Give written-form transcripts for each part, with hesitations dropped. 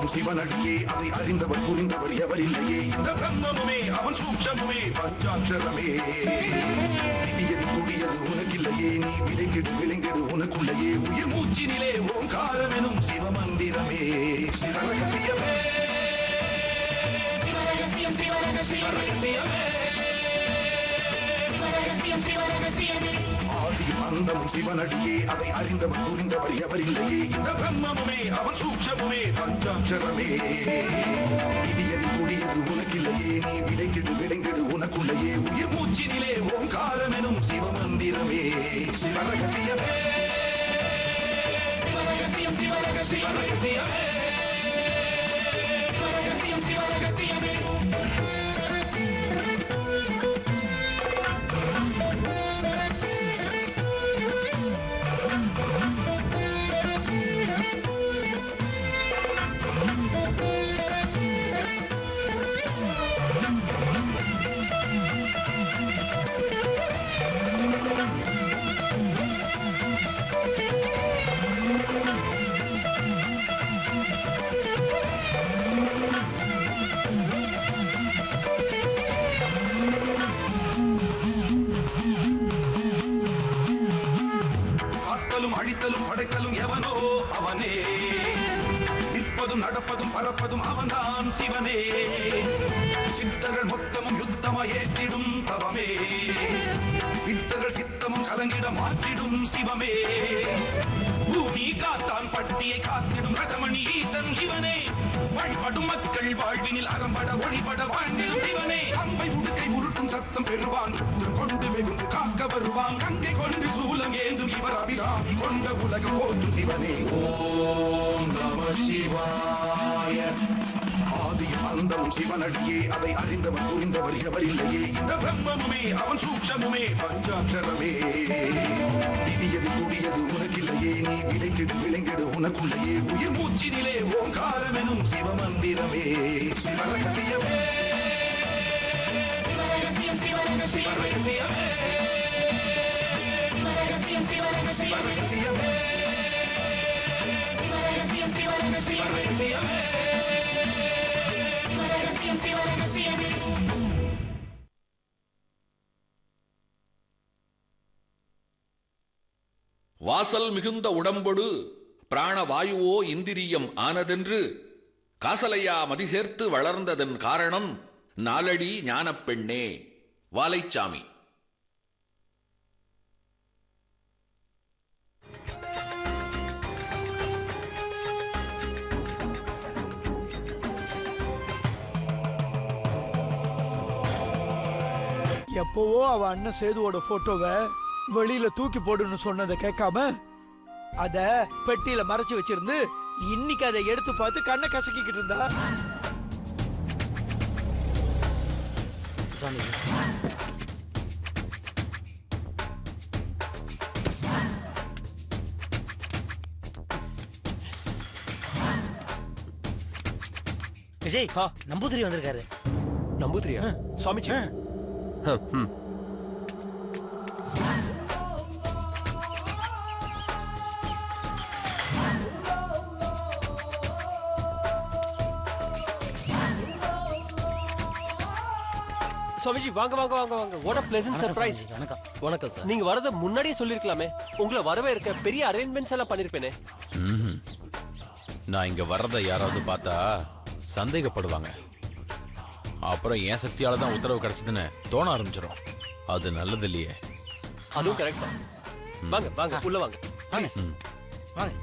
அந்தமும் சிவனடியே அதை அறிந்தவர் புரிந்தவர் எவரில்லையே இந்த பிரம்மமுமே அவன் சூக்ஷமுமே பஞ்சாட்சரமே விதியது கூடியது உனக்கில்லையே நீ விதைக்கெடு விளைங்கெடு உனக்குள்ளையே உயிர் மூச்சினிலே ஓங்காரமெனும் சிவமந்திரமே சிவரகசியமே ஆதியும் அந்தமும் சிவனடியே அதை அறிந்தவர் புரிந்தவர் எவரில்லையே இந்த பிரம்மமுமே அவன் சூக்ஷமுமே பஞ்சாட்சரமே விதியது கூடியது உனக்கில்லையே நீ விதைக்கெடு விளைங்கெடு உனக்குள்ளையே உயிர் மூச்சினிலே ஓங்காரமெனும் சிவமந்திரமே சிவரகசியமே சிவரகசியமே அழித்தலும் படைத்தலும் எவனோ அவனே நிற்பதும் நடப்பதும் பறப்பதும் அவன்தான் சிவனே சித்தர்கள் மொத்தமும் யுத்தமாய் ஏற்றிடும் தவமே பித்தர்கள் சித்தமும் கலங்கிட மாற்றிடும் சிவமே பூமி காத்தான் பட்டியை காத்திடும் ரசமணி ஈசன் இவனே வழிபடும் மக்கள் வாழ்வினில் அறம்பட ஒளிபட வாழ்ந்திடும் சிவனே அம்பை உடுக்கை உருட்டும் சத்தம் பெறுவான் கொண்டு வெகுண்டு காக்க வருவான் கங்கை கொண்டு சூலம் ஏந்தும் இவர் அபிராமி கொண்ட உலகம் போற்றும் சிவனே ஓம் நம சிவாய ஆதியும் அந்தமும் சிவனடியே அதை அறிந்தவர் புரிந்தவர் எவரில்லையே இந்த பிரம்மமுமே அவன் சூக்ஷமுமே பஞ்சாட்சரமே விதியது கூடியது உனக்கில்லையே நீ விதைக்கெடு விளைங்கெடு உனக்குள்ளையே உயிர் மூச்சினிலே ஓங்காரமெனும் சிவமந்திரமே சிவரகசியமே சிவரகசியமே சிவரகசியமே சிவரகசியமே வாசல் மிகுந்த உடம்பொடு பிராணவாயுவோ இந்திரியம் ஆனதென்று காசலையா மதி சேர்த்து வளர்ந்ததன் காரணம் நாலடி ஞானப் பெண்ணே. வாலைச்சாமி. எப்பவோ அவ அண்ணன் சேதுவோட போட்டோவை வெளியில தூக்கி போடுன்னு சொன்னதை கேட்காம அத பெட்டியில மறைச்சு வச்சிருந்து இன்னைக்கு அதை எடுத்து பார்த்து கண்ணை கசக்கிக்கிட்டு இருந்தா. விஜய் நம்பூதிரி வந்திருக்காரு. நம்பூதிரியா? சுவாமிஜி. சுவாமிஜி வாங்க வாங்க வாங்க வாங்க. What a pleasant surprise. வணக்கம். வணக்கம் சார். நீங்க வரத முன்னாடியே சொல்லிருக்கலாமே. உங்களை வரவே இருக்க பெரிய அரேஞ்ச்மெண்ட்ஸ் எல்லாம் பண்ணிருப்பேனே. நான் இங்க வர்றத யாராவது பார்த்தா சந்தேகப்படுவாங்க. அப்புறம் என் சக்தியால தான் உத்தரவு கிடைச்சதுன்னு தோண ஆரம்பிச்சிடும். அது நல்லது இல்லையே. அதுவும் கரெக்ட் தான். வாங்க வாங்க உள்ள வாங்க. வாங்க வாங்க.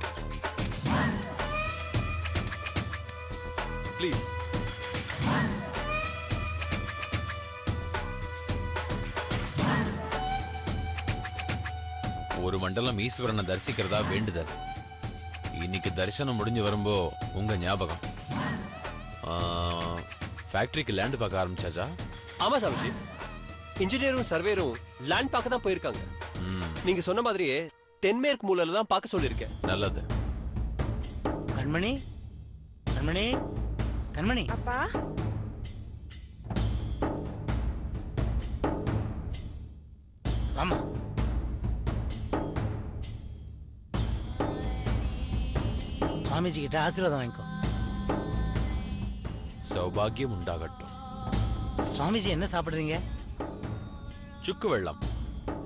ப்ளீஸ். ஒரு மண்டலம் ஈஸ்வரனை தரிசிக்கிறதா வேண்டுதல். இன்னைக்கு தரிசனம் முடிஞ்சு வரும்போ உங்க ஞாபகம். ஃபேக்டரிக்கு லேண்ட் பார்க்க ஆரம்பிச்சாச்சா? ஆமா சாமிஜி. இன்ஜினியரும் சர்வேரும் லேண்ட் பார்க்க தான் போயிருக்காங்க. நீங்க சொன்ன மாதிரியே தென்மேற்கு மூலையில தான் பார்க்க சொல்லியிருக்கேன். நல்லது. கண்மணி கண்மணி கண்மணி. அப்பா ஆமா. சுவாமிஜி கிட்ட ஆசீர்வாதம் வாங்கிக்கோ. சௌபாகியம் உண்டாகட்டும். சுவாமிஜி என்ன சாப்பிடுறீங்க? சுக்கு வெள்ளம்.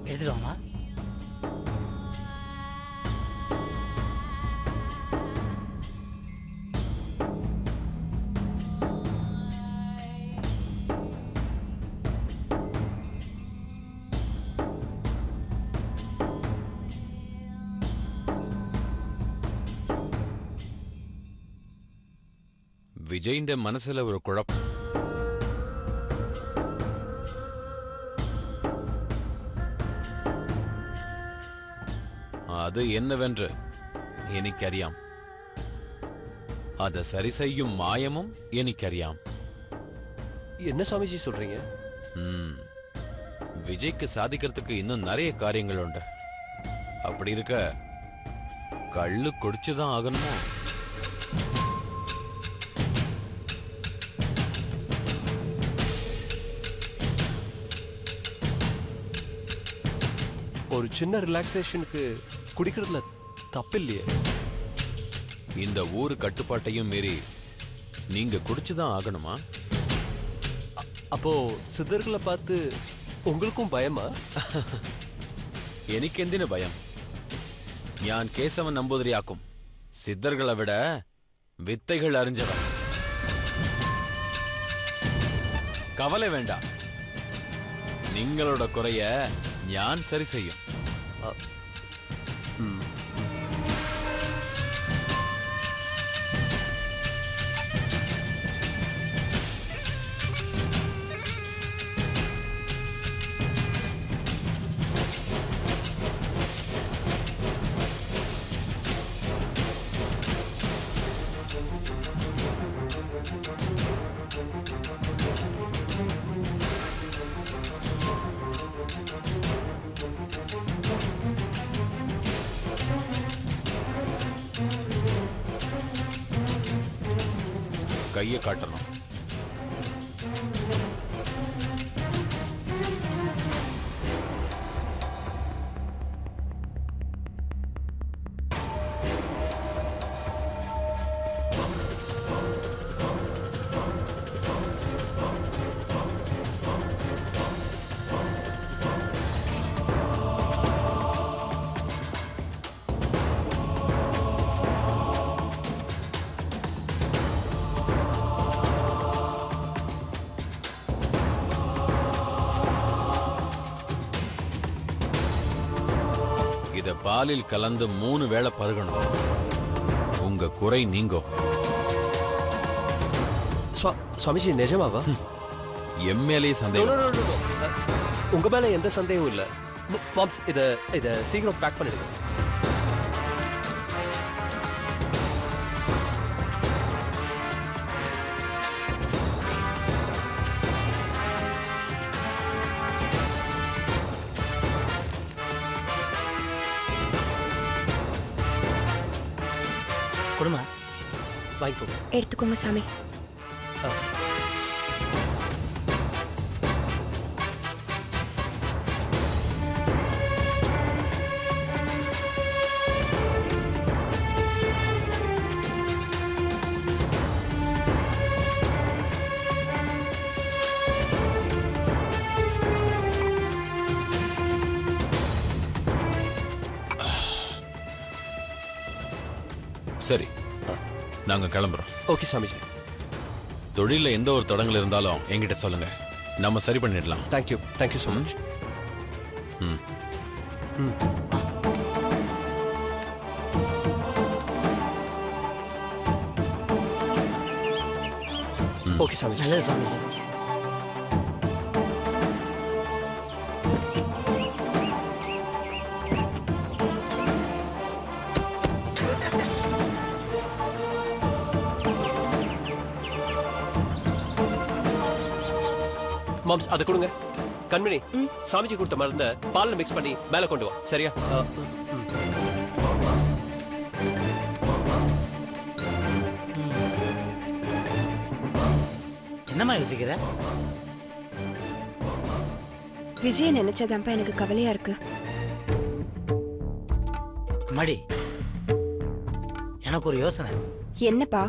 எடுத்துட்டு வாமா. വിജയിന്റെ മനസ്സിലെ ഒരു കുഴപ്പം. அது என்னவென்று എനിക്കറിയാം. அதை சரி செய்யும் மாயமும் എനിക്കറിയാം. என்ன சுவாமிஜி சொல்றீங்க? விஜய்க்கு சாதிக்கிறதுக்கு இன்னும் நிறைய காரியங்கள் உண்டு. அப்படி இருக்க கள்ளு குடிச்சுதான் ஆகணுமோ? ஒரு சின்ன ரிலாக்ஸேஷனுக்கு குடிக்கிறதுல தப்பில்லையே. இந்த ஊரு கட்டுப்பாட்டையும் மீறி நீங்க குடிச்சுதான் ஆகணுமா? அப்போ சித்தர்களை பார்த்து உங்களுக்கும் பயமா? എനിക്കെന്തിനു ഭയം? ഞാൻ കേശവൻ നമ്പൂതിരിയാക്കും. സിദ്ധർകളെ വിട വിത്തകൾ അറിഞ്ഞവൻ. കവല വേണ്ട. നിങ്ങളുടെ കുറയ ഞാൻ സരി ചെയ്യും. கையை காட்டணும். இத பாலில் கலந்து 3 வேளை பருகணும். உங்க குறை நீங்கோ. சுவாமிஜி நிஜமாவா? எம்எல்ஏ சந்தேகம். உங்க மேல எந்த சந்தேகமும் இல்ல. மாம்ஸ் இத சீக்கிரம் பேக் பண்ணிடுங்க. குடுமா வாங்கிக்கோங்க. எடுத்துக்கோங்க சாமி. சரி, நாங்க கிளம்புறோம். ஓகே சாமிஜி. தொழில எந்த ஒரு தடங்கள் இருந்தாலும் என்கிட்ட சொல்லுங்க, நம்ம சரி பண்ணிடலாம். Thank you so much. Okay Swamiji. நல்லது சுவாமிஜி. மாம்ஸ் அதை கொடுங்க. கண்மணி, சாமிஜி கொடுத்த மருந்த பால்ல மிக்ஸ் பண்ணி மேல கொண்டு வா. சரியா? என்னம்மா யோசிக்கிற? விஜய நினைச்சதான்ப்பா எனக்கு கவலையா இருக்கு. மடி, எனக்கு ஒரு யோசனை. என்னப்பா?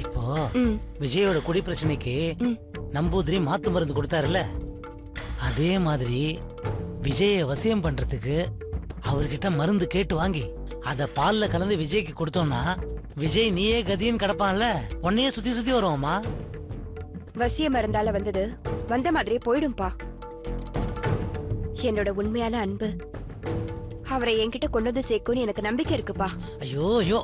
இப்போ ம் விஜயோட குடி பிரச்சனைக்கு ம். நம்பூதிரி மாத்து மருந்து கொடுத்தாருல்ல, அதே மாதிரி விஜய வசியம் பண்றதுக்கு அவர்கிட்ட மருந்து கேட்டு வாங்கி அத பால்ல கலந்து விஜய்க்கு கொடுத்தோம்னா விஜய் நீயே கதின்னு கிடப்பான்ல, உன்னையே சுத்தி சுத்தி வருவோமா. வசிய மருந்தால வந்தது வந்த மாதிரியே போயிடும்பா. என்னோட உண்மையான அன்பு அவரை என்கிட்ட கொண்டு வந்து சேர்க்கும்னு எனக்கு நம்பிக்கை இருக்குப்பா. ஐயோ ஐயோ,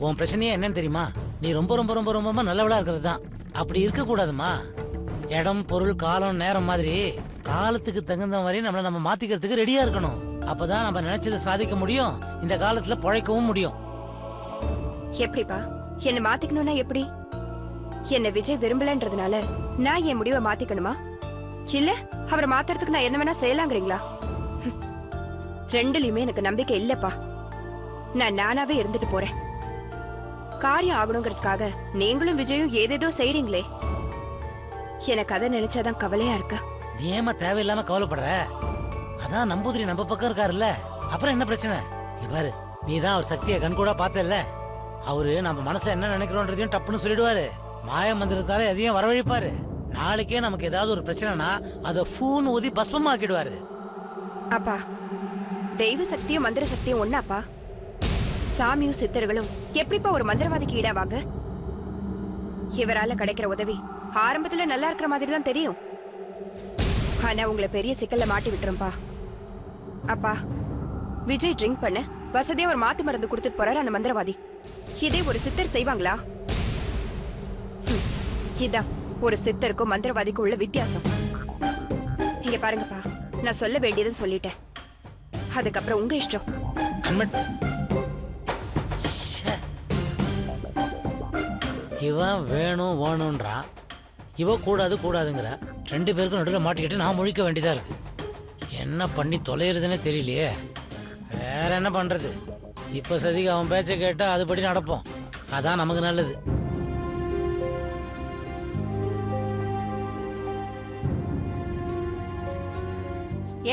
உன் பிரச்சனையே என்னன்னு தெரியுமா? நீ ரொம்ப ரொம்ப ரொம்ப ரொம்ப நல்லவளா இருக்கிறது தான். அப்படி இருக்க கூடாதுமா. இடம் பொருள் காலம் நேரம் மாதிரி காலத்துக்கு தகுந்த மாதிரி நம்ம மாத்திக்கிறதுக்கு ரெடியா இருக்கணும். அப்பதான் நம்ம நினைச்சதை சாதிக்க முடியும், இந்த காலத்துல பொழைக்கவும் முடியும். எப்படிப்பா என்ன மாத்திக்கணும்னா எப்படி? என்ன விஜய் விரும்பலன்றதுனால நான் என் முடிவை மாத்திக்கணுமா? இல்ல அவரை மாத்துறதுக்கு நான் என்ன வேணா செய்யலாங்கிறீங்களா? ரெண்டுலயுமே எனக்கு நம்பிக்கை இல்லப்பா. நான் நானாவே இருந்துட்டு போறேன். காரியம் ஆகணுங்கிறதுக்காக நீங்களும் விஜயும் ஏதேதோ செய்றீங்களே, எனக்கு அதை நினைச்சாதான் கவலையா இருக்கு. நீ ஏமா தேவையில்லாம கவலைப்படுற? அதான் நம்பூதிரி நம்ம பக்கம் இருக்காருல்ல, அப்புறம் என்ன பிரச்சனை? பாரு, நீ தான் அவர் சக்தியை கண்கூடா பார்த்தல. அவரு நம்ம மனசுல என்ன நினைக்கிறோன்றதையும் டப்புன்னு சொல்லிடுவாரு. மாய மந்திரத்தால எதையும் வரவழைப்பாரு. நாளைக்கே நமக்கு ஏதாவது ஒரு பிரச்சனைனா அதை ஃபூன் ஊதி பஸ்பமாக்கிடுவாரு. அப்பா, தெய்வ சக்தியும் மந்திர சக்தியும் ஒன்னாப்பா? சாமியும் சித்தர்களும் எப்படிப்பா ஒரு மந்திரவாதிக்கு ஈடாவாங்க? இவரால கிடைக்கிற உதவி ஆரம்பத்துல நல்லா இருக்கிற மாதிரி தான் தெரியும், ஆனா உங்களை பெரிய சிக்கல்ல மாட்டி விட்டுரும்பா. அப்பா, விஜய் ட்ரிங்க் பண்ண வசதியா ஒரு மாத்து மருந்து கொடுத்துட்டு போறாரு அந்த மந்திரவாதி. இதே ஒரு சித்தர் செய்வாங்களா? இதான் ஒரு சித்தருக்கும் மந்திரவாதிக்கும் உள்ள வித்தியாசம். இங்க பாருங்கப்பா, நான் சொல்ல வேண்டியதை சொல்லிட்டேன், அதுக்கப்புறம் உங்க இஷ்டம். இவன் வேணும் வேணும்ன்றா, இவ கூடாது கூடாதுங்கிற. ரெண்டு பேருக்கும் நடுவில் மாட்டிக்கிட்டு நான் முழிக்க வேண்டியதா இருக்கு. என்ன பண்ணி தொலைகிறதுனே தெரியலையே. வேற என்ன பண்றது? இப்ப சதிக்கு அவன் பேச்சை கேட்டா அதுபடி நடப்போம், அதான் நமக்கு நல்லது.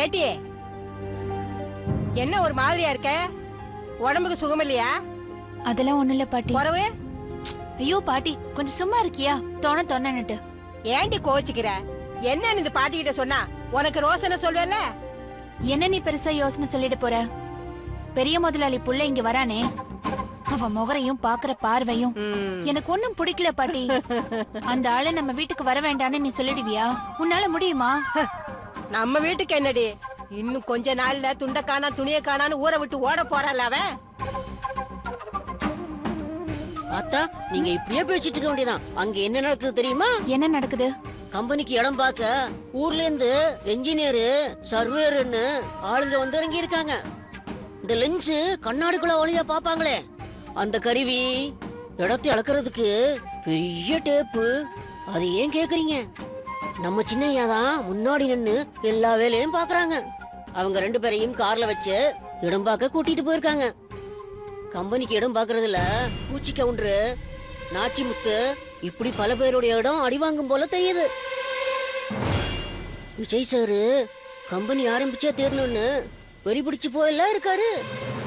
ஏட்டியே, என்ன ஒரு மாதிரியா இருக்க? உடம்புக்கு சுகம் இல்லையா? அதெல்லாம் ஒண்ணு இல்ல பாட்டி. உறவு? ஐயோ பாட்டி, கொஞ்சம் சும்மா இருக்கியா? தோணன்னுட்டு. ஏண்டி கோச்சிக்கிற? என்னன்னு இந்த பாட்டி கிட்ட சொன்னா உனக்கு ரோசனை சொல்வேல? என்ன நீ பெருசா யோசனை சொல்லிட்டு போற? பெரிய முதலாளி புள்ள இங்க வரானே, அவன் முகரையும் பாக்குற பார்வையும் எனக்கு ஒண்ணும் பிடிக்கல பாட்டி. அந்த ஆளை நம்ம வீட்டுக்கு வர வேண்டான்னு நீ சொல்லிடுவியா? உன்னால முடியுமா? நம்ம வீட்டுக்கு என்னடி, இன்னும் கொஞ்ச நாள்ல துண்ட காணா துணிய காணான்னு ஊரை விட்டு ஓட போறாள் அவன். அத்தா, நீங்க இப்படியே பேசிட்டு இருக்க வேண்டியதான். அங்க என்ன நடக்குது தெரியுமா? என்ன நடக்குது? கம்பெனிக்கு இடம் பார்க்க ஊர்ல இருந்து என்ஜினியரு சர்வேயர்னு ஆளுங்க வந்து இறங்கி இருக்காங்க. இந்த லென்ஸ் கண்ணாடிக்குள்ள ஒளியா பாப்பாங்களே, அந்த கருவி இடத்தை அளக்கிறதுக்கு பெரிய டேப்பு. அது ஏன் கேக்குறீங்க? நம்ம சின்னையா தான் முன்னாடி நின்னு எல்லா வேலையும் பாக்குறாங்க. அவங்க ரெண்டு பேரையும் கார்ல வச்சு இடம் பார்க்க கூட்டிட்டு போயிருக்காங்க. கம்பெனிக்கு இடம் பாக்குறதுல பூச்சி கவுண்டரு, நாச்சிமுத்து, இப்படி பல பேருடைய இடம் அடிவாங்கும் போல தெரியுது. விஜய் சாரு கம்பெனி ஆரம்பிச்சா தேரணும்னு வெறி பிடிச்சு போயெல்லாம் இருக்காரு.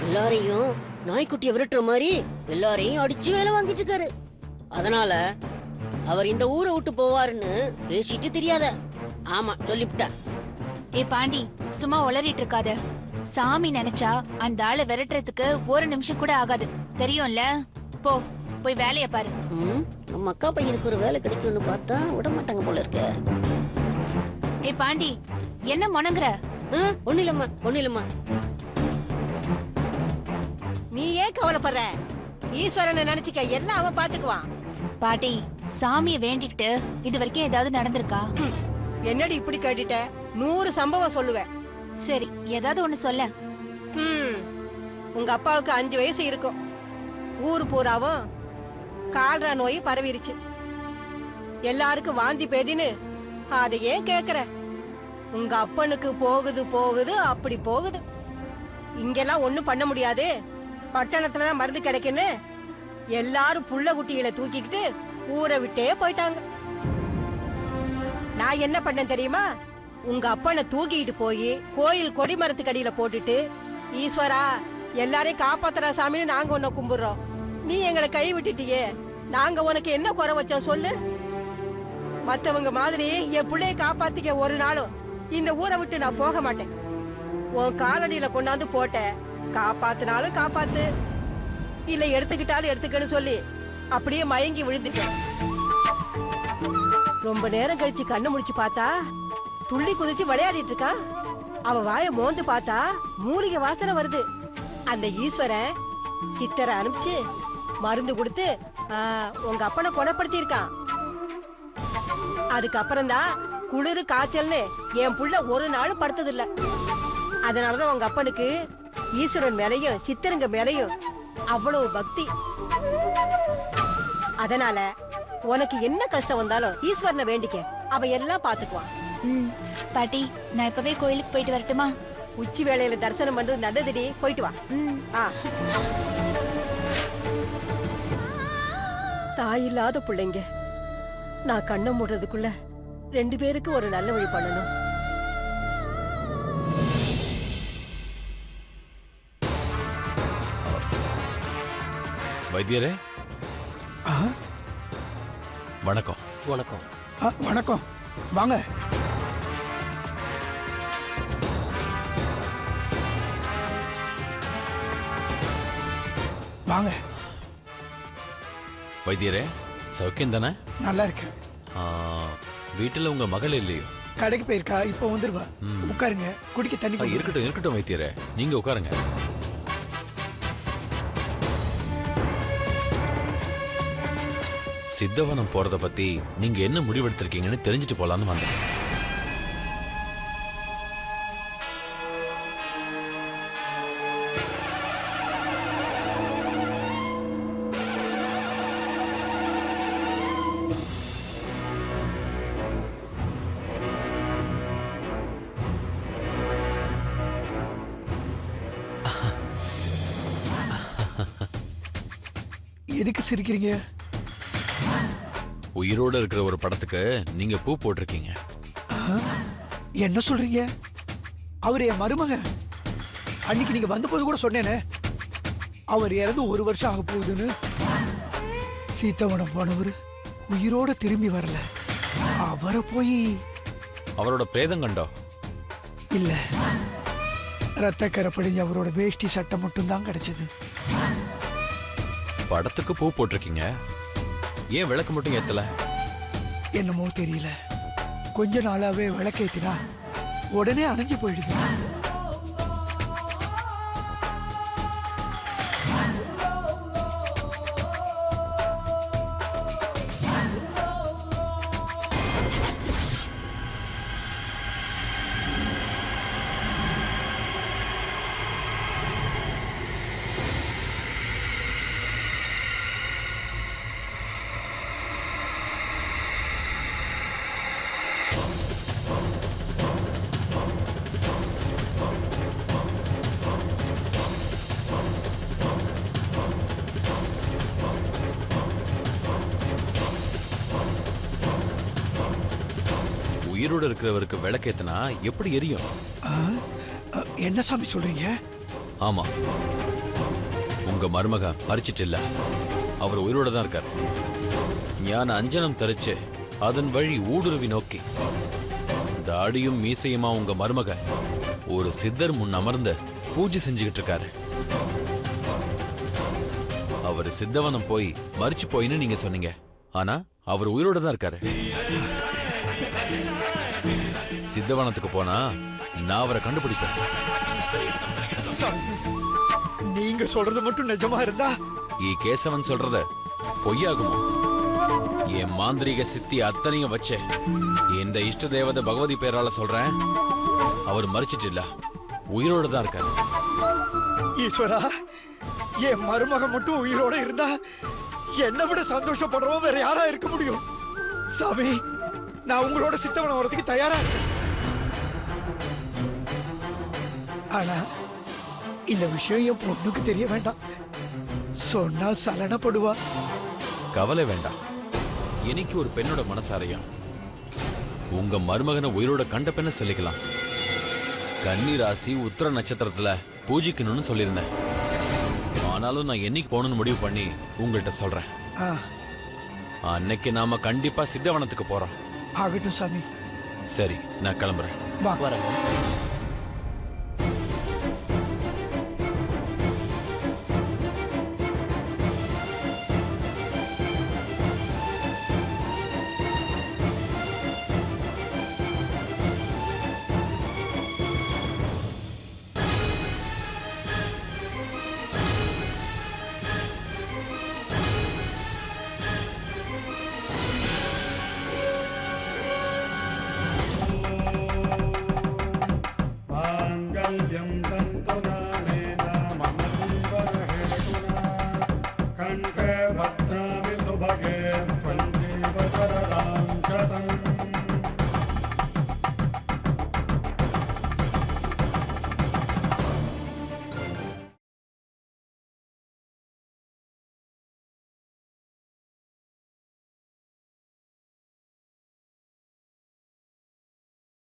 எல்லாரையும் நாய்க்குட்டியை விரட்டுற மாதிரி எல்லாரையும் அடிச்சு வேலை வாங்கிட்டு இருக்காரு. அதனால அவர் இந்த ஊரை விட்டு போவாருன்னு பேசிட்டு தெரியாத. ஆமா, சொல்லிவிட்டா. ஏ பாண்டி, சும்மா உளறிட்டு இருக்காத. சாமி நினைச்சா அந்த ஆளை விரட்டுறதுக்கு ஒரு நிமிஷம் கூட ஆகாது, தெரியும்ல? போ, போய் வேலைய பாரு. நம்ம அக்கா பையனுக்கு ஒரு வேலை கிடைக்கும்னு பார்த்தா விட மாட்டாங்க போல இருக்க. ஏ பாண்டி, என்ன முணங்குற? ஒண்ணு இல்லம்மா. நீ ஏன் கவலைப்படுற? ஈஸ்வரனை நினைச்சுக்க, எல்லாம் அவன் பாத்துக்குவான். பாட்டி, சாமியை வேண்டிக்கிட்டு இது வரைக்கும் ஏதாவது நடந்திருக்கா? என்னடி இப்படி கேட்டுட்ட? 100 சம்பவம் சொல்லுவேன். சரி, ஏதாவது ஒண்ணு சொல்ல. உங்க அப்பாவுக்கு 5 வயசு இருக்கும். ஊரு பூராவும் கால்ரா நோய் பரவிருச்சு. எல்லாருக்கும் வாந்தி பேதின்னு அதை ஏன் கேக்குற? உங்க அப்பனுக்கு போகுது அப்படி போகுது. இங்கெல்லாம் ஒண்ணும் பண்ண முடியாது, பட்டணத்துலதான் மருந்து கிடைக்குன்னு எல்லாரும் புள்ள குட்டிகளை தூக்கிக்கிட்டு ஊரை விட்டே போயிட்டாங்க. நான் என்ன பண்ணேன் தெரியுமா? உங்க அப்பனை தூக்கிட்டு போய் கோயில் கொடிமரத்துக்கு அடியில போட்டுட்டு, ஈஸ்வரா எல்லாரையும் காப்பாத்துறா சாமின்னு நாங்க உன்னை கும்பிடுறோம், நீ எங்களை கை விட்டுட்டியே, நாங்க உனக்கு என்ன குறை வச்சோம் சொல்லு? மத்தவங்க மாதிரி என் பிள்ளைய காப்பாத்திக்க ஒரு நாளும் இந்த ஊரை விட்டு நான் போக மாட்டேன். உன் காலடியில கொண்டாந்து போட்ட, காப்பாத்தினாலும் காப்பாத்து, இல்ல எடுத்துக்கிட்டாலும் எடுத்துக்கன்னு சொல்லி அப்படியே மயங்கி விழுந்துட்டேன். ரொம்ப நேரம் கழிச்சு கண்ணு முடிச்சு பார்த்தா துள்ளி குதிச்சு விளையாடிட்டு இருக்கா. அவ வாயை மோந்து பார்த்தா மூலிகை வாசனை வருது. அந்த ஈஸ்வரன் சித்தரை அனுப்பிச்சு மருந்து கொடுத்து உங்க அப்பனை குணப்படுத்தி இருக்கான். அதுக்கப்புறம் தான் குளிர் காய்ச்சல்னு என் புள்ள ஒரு நாள் படுத்ததில்ல. அதனாலதான் உங்க அப்பனுக்கு ஈஸ்வரன் மேலையும் சித்தருங்க மேலையும் அவ்வளவு பக்தி. அதனால உனக்கு என்ன கஷ்டம் வந்தாலும் ஈஸ்வரனை வேண்டிக்க, அவ எல்லாம் பாத்துக்குவான். பாட்டி, நான் இப்பவே கோயிலுக்கு போயிட்டு வரட்டுமா? உச்சி வேளையில தரிசனம் பண்றது நல்லதுடி, போயிட்டு வா. தாய் இல்லாத பிள்ளைங்க, நான் கண்ணை மூடுறதுக்குள்ள 2 பேருக்கு ஒரு நல்ல வழி பண்ணணும். வைத்தியரே, வணக்கம். வணக்கம். வணக்கம், வாங்க. வாங்க. வைத்தியரே, சௌக்கியம் தானே? நல்லா இருக்கேன். வீட்டுல உங்க மகள் இல்லையோ? கடைக்கு போயிருக்கா, இப்போ வந்துருவா. உட்காருங்க, குடிக்க தண்ணி இருக்கட்டும் இருக்கட்டும் வைத்தியரே, நீங்க உட்காருங்க. சித்தவனம் போறத பத்தி நீங்க என்ன முடிவெடுத்திருக்கீங்கன்னு தெரிஞ்சுட்டு போலான்னு வந்தேன். எதுக்கு சிரிக்கிறீங்க? உயிரோட இருக்கிற ஒரு படத்துக்கு நீங்க பூ போட்டிருக்கீங்க. என்ன சொல்றீங்க? அவர் என் மருமகன். அன்னைக்கு நீங்க வந்த போது கூட சொன்னேனே, அவர் இறந்து 1 வருஷம் ஆக போகுதுன்னு. சீத்தவனம் போனவர் உயிரோட திரும்பி வரல. அவரை போய் அவரோட பிரேதம் கண்டோ? இல்ல, ரத்தக்கரை படிஞ்ச அவரோட வேஷ்டி சட்டை மட்டும் தான் கிடைச்சது. படத்துக்கு பூ போட்டிருக்கீங்க, ஏன் விளக்கு மட்டும் ஏத்தல? என்னமோ தெரியல, கொஞ்ச நாளாவே விளக்கேத்தினா உடனே அணைஞ்சு போயிடுது. உயிரோட இருக்கிறவருக்கு விளக்கேத்தனா எப்படி எரியும்? என்ன சாமி சொல்றீங்க? ஆமா, உங்க மருமக மறிச்சிட்டு இல்ல, அவர் உயிரோட தான் இருக்கார். ஞான அஞ்சனம் தரிச்சு அதன் வழி ஊடுருவி நோக்கி தாடியும் மீசையுமா உங்க மருமக ஒரு சித்தர் முன் அமர்ந்து பூஜை செஞ்சுக்கிட்டு இருக்காரு. அவர் சித்தவனம் போய் மறிச்சு போயின்னு நீங்க சொன்னீங்க, ஆனா அவர் உயிரோட தான் இருக்காரு. சித்தவனத்துக்கு போனா நான் அவரை கண்டுபிடிப்பேன். நீங்க சொல்றது மட்டும் நிஜமா இருந்தா கேசவன் சொல்றத பொய்யாகுமா? என் மாந்திரிக சித்தி அத்தனையும் வச்சு இந்த இஷ்ட தேவதை பகவதி பேரால சொல்றேன், அவர் மறிச்சிட்டு இல்ல, உயிரோட தான் இருக்காரு. ஈஸ்வரா, என் மருமகன் மட்டும் உயிரோட இருந்தா என்னை விட சந்தோஷப்படுறவன் வேற யாரா இருக்க முடியும்? சாமி, நான் உங்களோட சித்தவனம் வரதுக்கு தயாரா இருக்கேன். ஆனா இந்த விஷயம் என் பொண்ணுக்கு தெரிய வேண்டாம். சொன்னா சலனப்படுவா. கவலை வேண்டாம், எனக்கு ஒரு பெண்ணோட மனசாரையும் உங்க மருமகனை உயிரோட கண்ட பெண்ண சொல்லிக்கலாம். கன்னி ராசி உத்திர நட்சத்திரத்துல பூஜிக்கணும்னு சொல்லியிருந்தேன். ஆனாலும் நான் என்னைக்கு போகணும்னு முடிவு பண்ணி உங்கள்கிட்ட சொல்றேன். அன்னைக்கு நாம கண்டிப்பா சித்தவனத்துக்கு போறோம். ஆகட்டும் சாமி. சரி, நான் கிளம்புறேன். வா. வரேங்க.